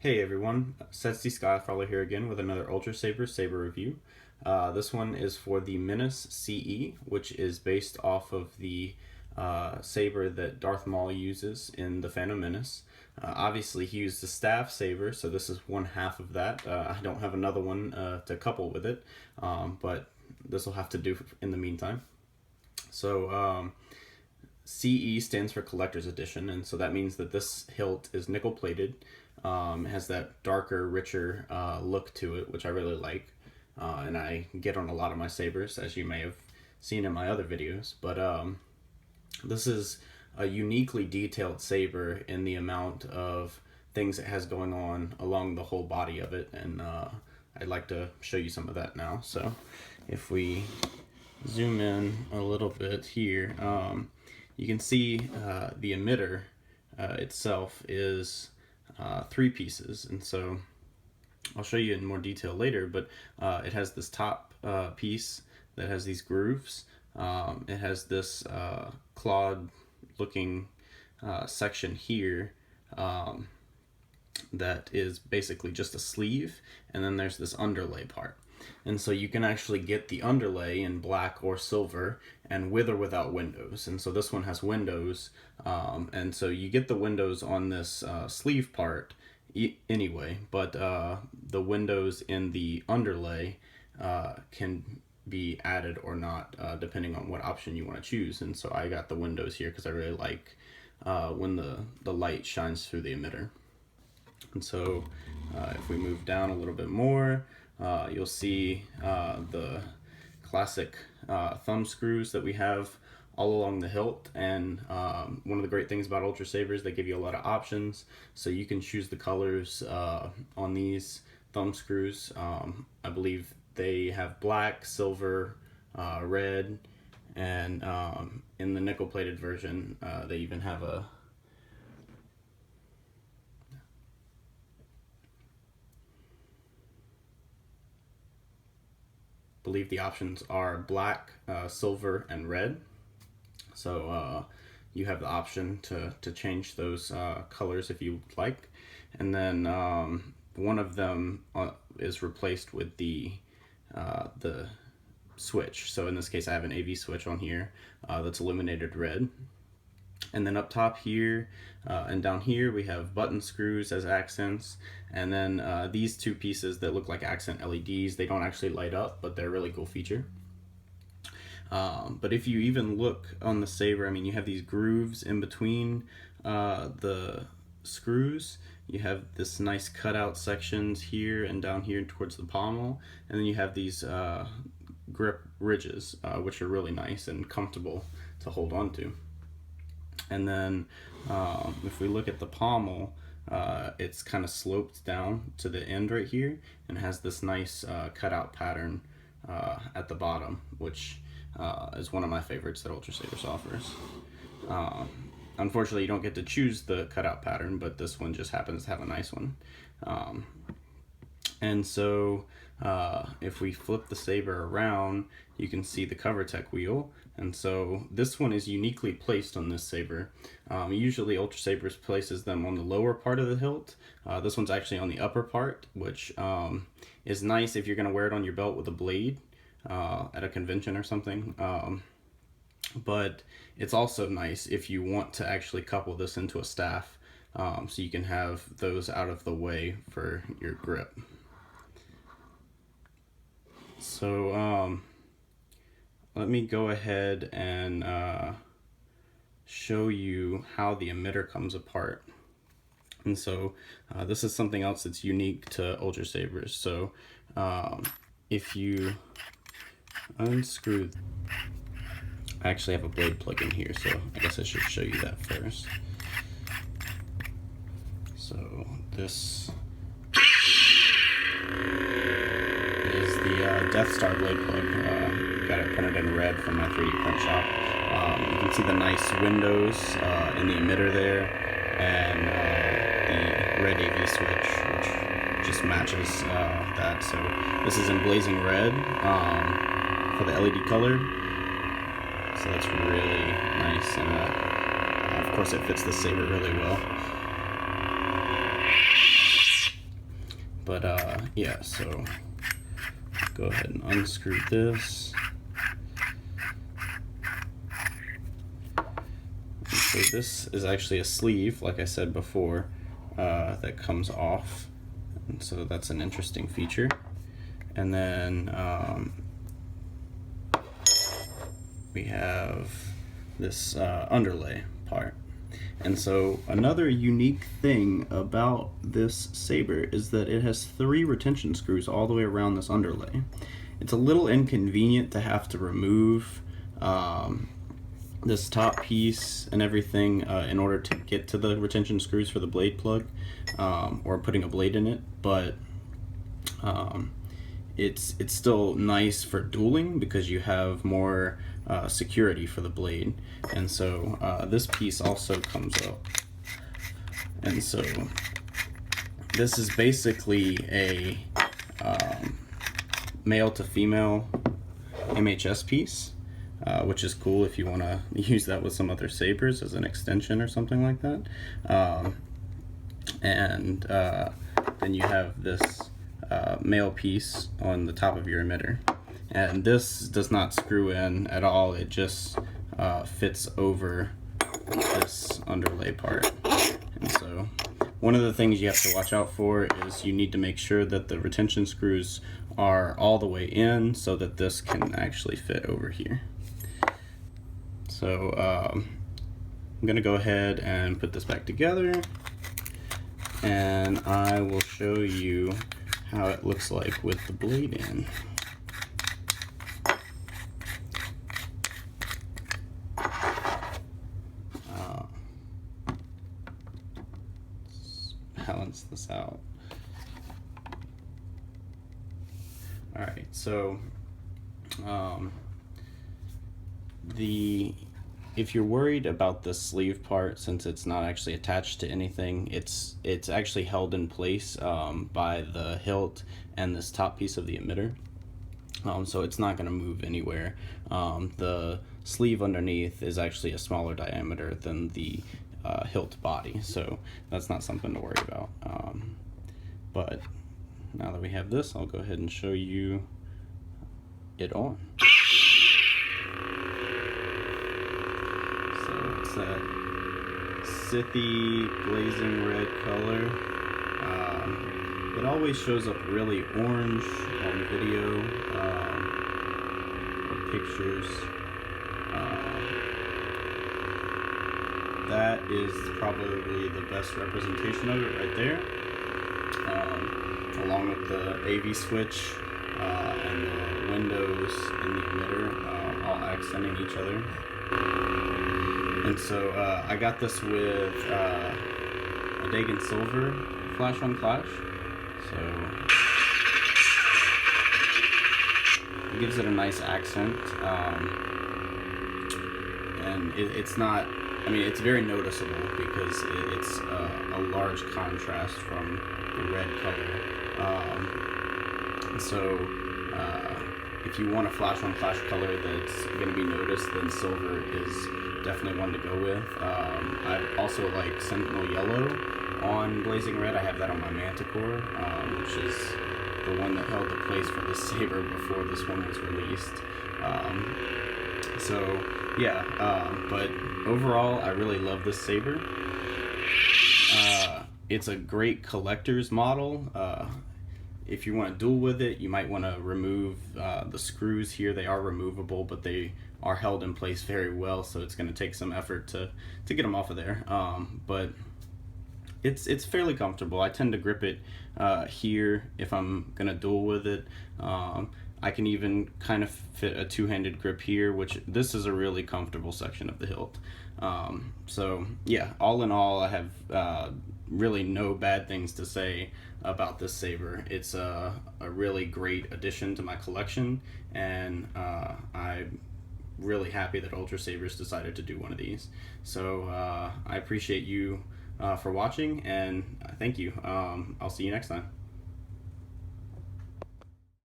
Hey everyone, Setsy Skyfaller here again with another Ultrasabers saber review. This one is for the Menace CE, which is based off of the saber that Darth Maul uses in the Phantom Menace. Obviously he used the staff saber, so this is one half of that. I don't have another one to couple with it, but this will have to do in the meantime. So CE stands for Collector's Edition, and so that means that this hilt is nickel plated. Has that darker, richer look to it, which I really like, and I get on a lot of my sabers, as you may have seen in my other videos. But this is a uniquely detailed saber in the amount of things it has going on along the whole body of it, and I'd like to show you some of that now. So if we zoom in a little bit here, you can see the emitter itself is three pieces, and so I'll show you in more detail later, but it has this top piece that has these grooves. It has this clawed looking section here that is basically just a sleeve, and then there's this underlay part. And so you can actually get the underlay in black or silver and with or without windows. And so this one has windows, and so you get the windows on this sleeve part anyway, but the windows in the underlay can be added or not depending on what option you want to choose. And so I got the windows here because I really like when the light shines through the emitter. And so if we move down a little bit more, you'll see the classic thumb screws that we have all along the hilt. And one of the great things about Ultrasabers, they give you a lot of options, so you can choose the colors on these thumb screws. I believe they have black, silver, red, and in the nickel plated version they even have a believe the options are black, silver, and red. So you have the option to change those colors if you like. And then one of them is replaced with the switch. So in this case I have an AV switch on here that's illuminated red. And then up top here and down here we have button screws as accents, and then these two pieces that look like accent LEDs. They don't actually light up, but they're a really cool feature. But if you even look on the saber, I mean, you have these grooves in between the screws. You have this nice cutout sections here and down here towards the pommel, and then you have these grip ridges, which are really nice and comfortable to hold on to. And then if we look at the pommel, it's kind of sloped down to the end right here and has this nice cutout pattern at the bottom, which is one of my favorites that Ultrasabers offers. Unfortunately, you don't get to choose the cutout pattern, but this one just happens to have a nice one. And so if we flip the saber around, you can see the CoverTech wheel. And so this one is uniquely placed on this saber. Usually Ultrasabers places them on the lower part of the hilt. This one's actually on the upper part, which is nice if you're going to wear it on your belt with a blade at a convention or something. But it's also nice if you want to actually couple this into a staff, so you can have those out of the way for your grip. So let me go ahead and show you how the emitter comes apart. And so this is something else that's unique to Ultrasabers. So if you unscrew, I actually have a blade plug in here, so I guess I should show you that first. So this is the Death Star blade plug. Got it printed in red from my 3D print shop. You can see the nice windows in the emitter there, and the red AV switch, which just matches that. So this is in blazing red for the LED color. So that's really nice, and of course it fits the saber really well. But yeah, so go ahead and unscrew this. So this is actually a sleeve, like I said before, that comes off, and so that's an interesting feature. And then we have this underlay part. And so another unique thing about this saber is that it has 3 retention screws all the way around this underlay. It's a little inconvenient to have to remove this top piece and everything in order to get to the retention screws for the blade plug, or putting a blade in it, but it's still nice for dueling because you have more security for the blade. And so this piece also comes up, and so this is basically a male to female MHS piece, which is cool if you want to use that with some other sabers as an extension or something like that. And then you have this male piece on the top of your emitter, and this does not screw in at all. It just fits over this underlay part. And so one of the things you have to watch out for is you need to make sure that the retention screws are all the way in so that this can actually fit over here. So I'm gonna go ahead and put this back together, and I will show you how it looks like with the blade in. Balance this out. Alright, so if you're worried about the sleeve part, since it's not actually attached to anything, it's actually held in place by the hilt and this top piece of the emitter, so it's not going to move anywhere. The sleeve underneath is actually a smaller diameter than the hilt body, so that's not something to worry about. But now that we have this, I'll go ahead and show you it on. So it's that Sithy blazing red color. It always shows up really orange on video or pictures. That is probably the best representation of it right there, along with the AV switch and the windows in the emitter, all accenting each other. And so I got this with Adegan silver flash on clash, so it gives it a nice accent, and it's not, I mean, it's very noticeable because it's a large contrast from the red color. So if you want a flash on flash color that's going to be noticed, then silver is definitely one to go with. I also like Sentinel Yellow on Blazing Red. I have that on my Manticore, which is the one that held the place for this saber before this one was released. So yeah, but overall I really love this saber. It's a great collector's model. If you want to duel with it, you might want to remove the screws here. They are removable, but they are held in place very well, so it's going to take some effort to get them off of there. But it's fairly comfortable. I tend to grip it here if I'm going to duel with it. I can even kind of fit a two-handed grip here, which this is a really comfortable section of the hilt. So yeah, all in all, I have really no bad things to say about this saber. It's a really great addition to my collection, and I'm really happy that Ultrasabers decided to do one of these. So I appreciate you for watching, and thank you. I'll see you next time.